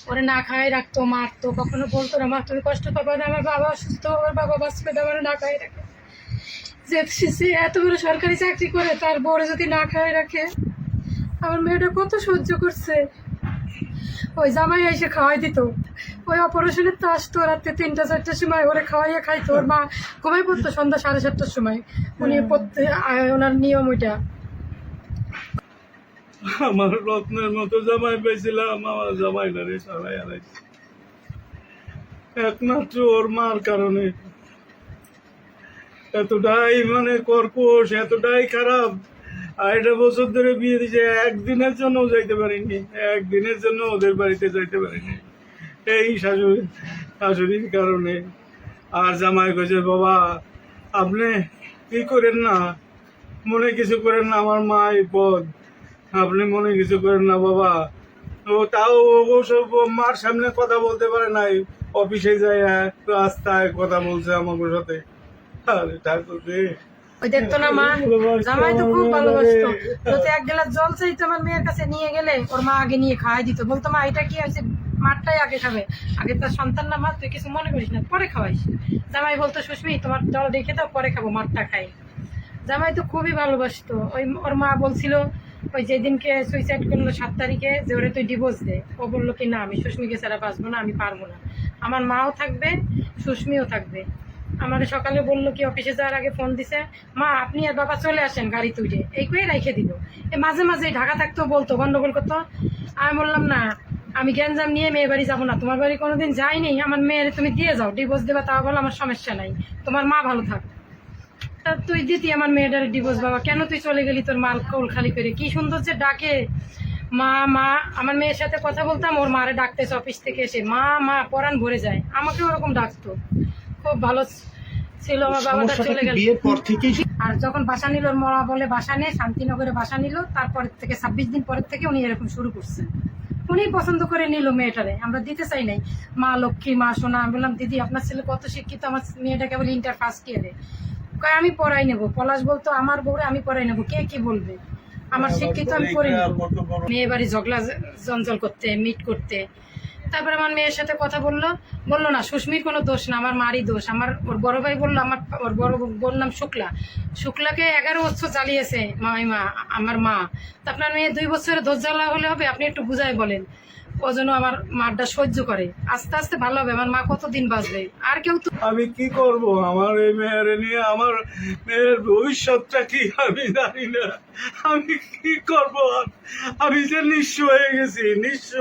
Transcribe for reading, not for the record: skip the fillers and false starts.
ওরে না খাই রাখতো, মারতো, কখনো বলতো না মা তুমি কষ্ট পাবে না, আমার বাবা অসুস্থ, আমার বাবা বাঁচবে না, আমার না খাই রাখে। যে সে এত বড় সরকারি চাকরি করে তার বড় যদি না খাই রাখে, আমার মেয়েটা কত সহ্য করছে। ওই জামাই এসে খাওয়াই দিত, ওই অপারেশনের তো আসতো রাত্রে 3টা-4টার সময়, ওরে খাওয়াইয়া খাইতো। ওর মা ঘুমাই পড়তো সন্ধ্যা 7:30টার সময়, উনি পড়তে ওনার নিয়ম ওইটা। আমার রত্নের মতো জামাই পেয়েছিলাম, আমার জামাইটা রে সবাই আলাইছে একমাত্র ওর মার কারণে। এতটাই মানে কর্কশ, এতটাই খারাপ। 2.5 বছর ধরে বিয়ে দিয়েছে, একদিনের জন্য যাইতে পারিনি, একদিনের জন্য ওদের বাড়িতে যাইতে পারিনি এই শাশুড়ির কারণে। আর জামাই কইছে বাবা আপনি কি করেন না, মনে কিছু করেন না, আমার মা এই পদ, আপনি মনে কিছু করেন না বাবা। তো তাও অবশ্য মার সামনে কথা বলতে পারে নাই, অফিসে যায় রাস্তায় কথা বলছে আমাদের সাথে। আরে ঠাকুর রে, ওই দেখতো না মা, জামাই তো খুব ভালোবাসতো। যদি 1 গ্লাস জল চাইতো আমার মেয়ের কাছে নিয়ে গেলে ওর মা আগে নিয়ে খাওয়াই দিত, বলতো মা এটা কি হয়েছে, মারটাই আগে খাবে, আগে তার সন্তান না মা, তুই কিছু মনে করিস না, পরে খাওয়াইস। জামাই বলতো সুস্মি তোমার জল রেখে দাও, পরে খাবো, মারটা খাই। জামাই তো খুবই ভালোবাসতো। ওই ওর মা বলছিল ওই যেদিনকে সুইসাইড করলো 7 তারিখে, যে ওরে তুই ডিভোর্স দে, ও বললো কি না আমি সুস্মিকে ছাড়া বাঁচবো না, আমি পারবো না, আমার মাও থাকবে সুস্মিও থাকবে। আমার সকালে বললো কি অফিসে যাওয়ার আগে ফোন দিছে, মা আপনি আর বাবা চলে আসেন গাড়ি তুলে, এই করে রেখে দিল। মাঝে মাঝে ঢাকা থাকতো, বলতো গন্ডগোল করতো। আমি বললাম না আমি গ্যাঞ্জাম নিয়ে মেয়ে বাড়ি যাবো না, তোমার বাড়ি কোনোদিন যাইনি, আমার মেয়ের তুমি দিয়ে যাও, ডিভোর্স দেবা তাও বলো আমার সমস্যা নাই, তোমার মা ভালো থাক। তা তুই দিতি আমার মেয়েটার ডিভোর্স, বাবা কেন তুই চলে গেলি, তোর মাল কোল খালি করে, কি সুন্দর যে ডাকে মা মা। আমার মেয়ের সাথে কথা বলতাম, ওর মারে ডাকতেছে অফিস থেকে এসে, মা মা পরাণ ভরে যায়, আমাকে ওরকম ডাকতো, খুব ভালো ছিল। আমার বাবাটা চলে গেল। আর যখন বাসা নিল, ওর মা বলে বাসা নেই, শান্তিনগরে বাসা নিল, তারপর থেকে 26 দিন পরের থেকে উনি এরকম শুরু করছেন। উনি পছন্দ করে নিল মেয়েটারে, আমরা দিতে চাই নাই। মা লক্ষ্মী মা সোনা। আমি বললাম দিদি আপনার ছেলে কত শিক্ষিত, আমার মেয়েটাকে বলে ইন্টার ফার্স্ট ইয়ারে, কয় আমি পড়াই নেবো। পলাশ বলতো আমার বউরে আমি পড়াই নেবো, কে কি বলবে, আমার শিক্ষিত আমি করে নেবো। মেয়ে বাড়ি ঝগড়া জঞ্জল করতে, মিট করতে। তারপরে আমার মেয়ের সাথে কথা বললো না সুস্মির কোনো দোষ না, আমার মারই দোষ। ওর বড় ভাই বললো, ওর বড় বোন নাম শুক্লাকে 11 বছর জ্বালিয়েছে আমার মা। তা আপনার মেয়ে 2 বছরে দোষ জ্বালা হলে হবে, আপনি একটু বুঝাই বলেন, ও যেন আমার মারটা সহ্য করে, আস্তে আস্তে ভালো হবে, আমার মা কতদিন বাঁচবে। আর কেউ তো আমি কি করব, আমার এই মেয়ের নিয়ে, আমার মেয়ের ভবিষ্যৎটা কি আমি জানি না, আমি কি করব। আমি যে নিঃস্ব হয়ে গেছি, নিঃস্ব।